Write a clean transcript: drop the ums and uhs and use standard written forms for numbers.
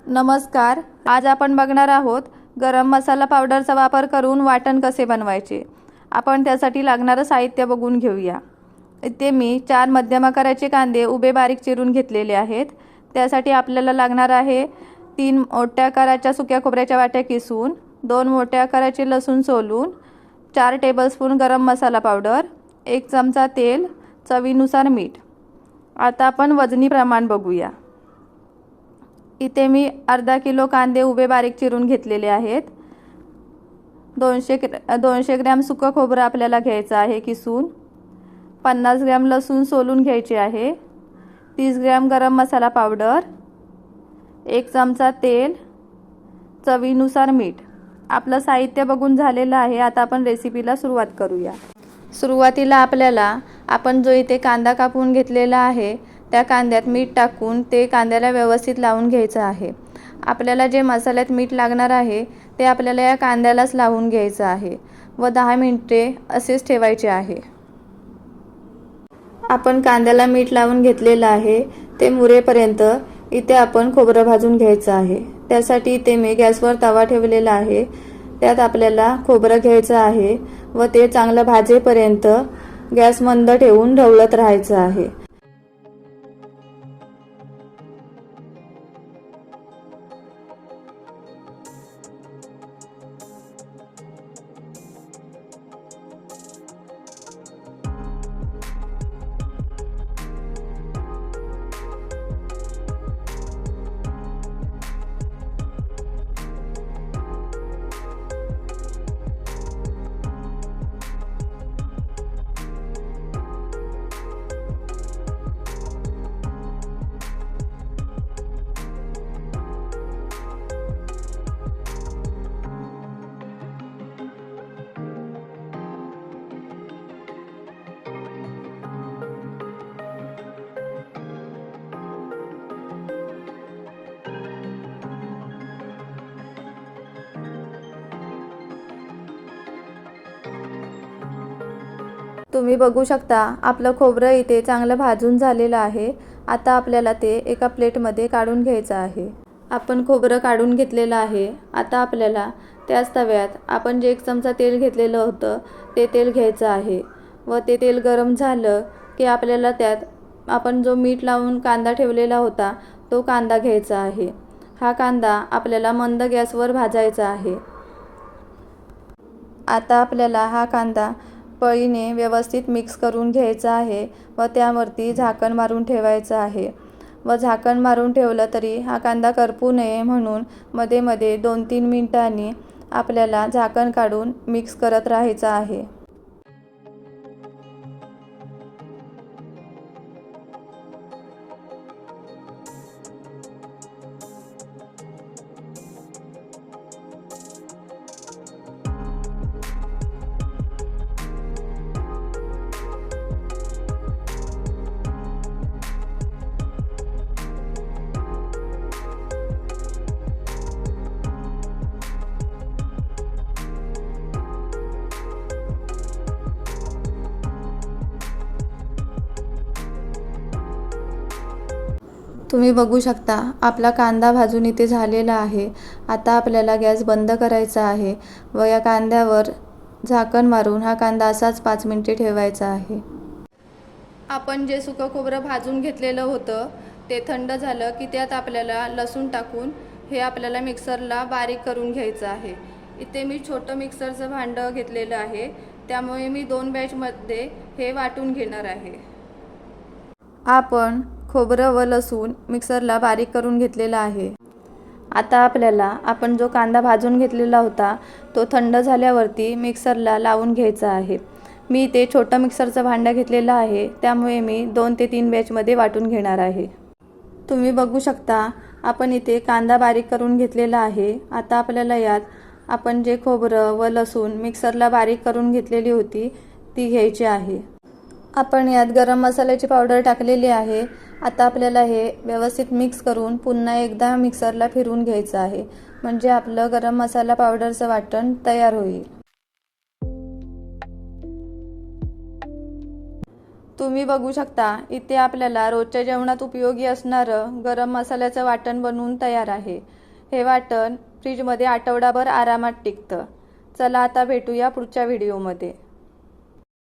नमस्कार. आज आपण बघणार आहोत गरम मसाला पावडरचा वापर करून वाटण कसे बनवायचे. आपण त्यासाठी लागणारे साहित्य बघून घेऊया. इथे मी 4 मध्यम आकाराचे कांदे उभे बारीक चिरून घेतलेले आहेत. त्यासाठी आपल्याला लागणार आहे 3 मोठ्या आकाराच्या सुक्या खोबऱ्याच्या वाट्या किसून, 2 मोठ्या आकाराचे लसूण सोलून, 4 टेबलस्पून गरम मसाला पावडर, 1 चमचा तेल, चवीनुसार मीठ. आता आपण वजनी प्रमाण बघूया. इथे मी अर्धा किलो कांदे उभे बारीक चिरून घेतलेले आहेत. 200 ग्रॅम सुकं खोबरं आपल्याला घ्यायचं आहे किसून. 50 ग्रॅम लसूण सोलून घ्यायचे आहे. 30 ग्रॅम गरम मसाला पावडर, 1 चमचा तेल, चवीनुसार मीठ. आपलं साहित्य बघून झालेलं आहे. आता आपण रेसिपीला सुरुवात करूया. सुरुवातीला आपल्याला आपण जो इथे कांदा कापून घेतलेला आहे त्या कांद्यात मीठ टाकून ते कांद्याला व्यवस्थित लावून घ्यायचं आहे. आपल्याला जे मसाल्यात मीठ लागणार आहे ते आपल्याला या कांद्यालाच लावून घ्यायचं आहे व 10 मिनिटे असेच ठेवायचे आहे. आपण कांद्याला मीठ लावून घेतलेलं आहे. ते मुरेपर्यंत इथे आपण खोबरं भाजून घ्यायचं आहे. त्यासाठी इथे मी गॅसवर तवा ठेवलेला आहे. त्यात आपल्याला खोबरं घ्यायचं आहे व ते चांगलं भाजेपर्यंत गॅस मंद ठेवून ढवळत राहायचं आहे. तुम्ही बघू शकता आपलं खोबरं इथे चांगलं भाजून झालेलं आहे. आता आपल्याला ते एका प्लेटमध्ये काढून घ्यायचं आहे. आपण खोबरं काढून घेतलेलं आहे. आता आपल्याला त्याच तव्यात आपण जे 1 चमचा तेल घेतलेलं होतं ते तेल घ्यायचं आहे व ते तेल गरम झालं की आपल्याला त्यात आपण जो मीठ लावून कांदा ठेवलेला होता तो कांदा घ्यायचा आहे. हा कांदा आपल्याला मंद गॅसवर भाजायचा आहे. आता आपल्याला हा कांदा पळीने व्यवस्थित मिक्स करून घ्यायचा आहे व त्यावरती झाकण मारून ठेवायचं आहे. व झाकण मारून ठेवलं तरी हा कांदा करपू नये म्हणून मध्ये मध्ये 2-3 मिनिटांनी आपल्याला झाकण काढून मिक्स करत राहायचं आहे. तुम्ही बघू शकता आपला कांदा भाजून इथे झालेला आहे. आता आपल्याला गॅस बंद करायचा आहे व या कांद्यावर झाकण मारून हा कांदा असाच 5 मिनिटे ठेवायचा आहे. आपण जे सुकं खोबरं भाजून घेतलेलं होतं ते थंड झालं की त्यात आपल्याला लसूण टाकून हे आपल्याला मिक्सरला बारीक करून घ्यायचं आहे. इथे मी छोटं मिक्सरचं भांडं घेतलेलं आहे, त्यामुळे मी 2 बॅचमध्ये हे वाटून घेणार आहे. आपण खोबरं व लसूण मिक्सरला बारीक करून घेतलेला आहे. आता आपल्याला आपण जो कांदा भाजून घेतलेला होता तो थंड झाल्यावरती मिक्सरला लावून घ्यायचा आहे. मी इथे छोटं मिक्सरचं भांडं घेतलेलं आहे, त्यामुळे मी 2 ते 3 बॅचमध्ये वाटून घेणार आहे. तुम्ही बघू शकता आपण इथे कांदा बारीक करून घेतलेला आहे. आता आपल्याला यात आपण जे खोबरं व लसूण मिक्सरला बारीक करून घेतलेली होती ती घ्यायची आहे. आपण यात गरम मसाल्याची पावडर टाकलेली आहे. आता आपल्याला हे व्यवस्थित मिक्स करून पुन्हा एकदा मिक्सरला फिरवून घ्यायचं आहे, म्हणजे आपलं गरम मसाला पावडरचं वाटण तयार होईल. तुम्ही बघू शकता इथे आपल्याला रोजच्या जेवणात उपयोगी असणारं गरम मसाल्याचं वाटण बनवून तयार आहे. हे वाटण फ्रीजमध्ये आठवडाभर आरामात टिकतं. चला आता भेटूया पुढच्या व्हिडिओमध्ये.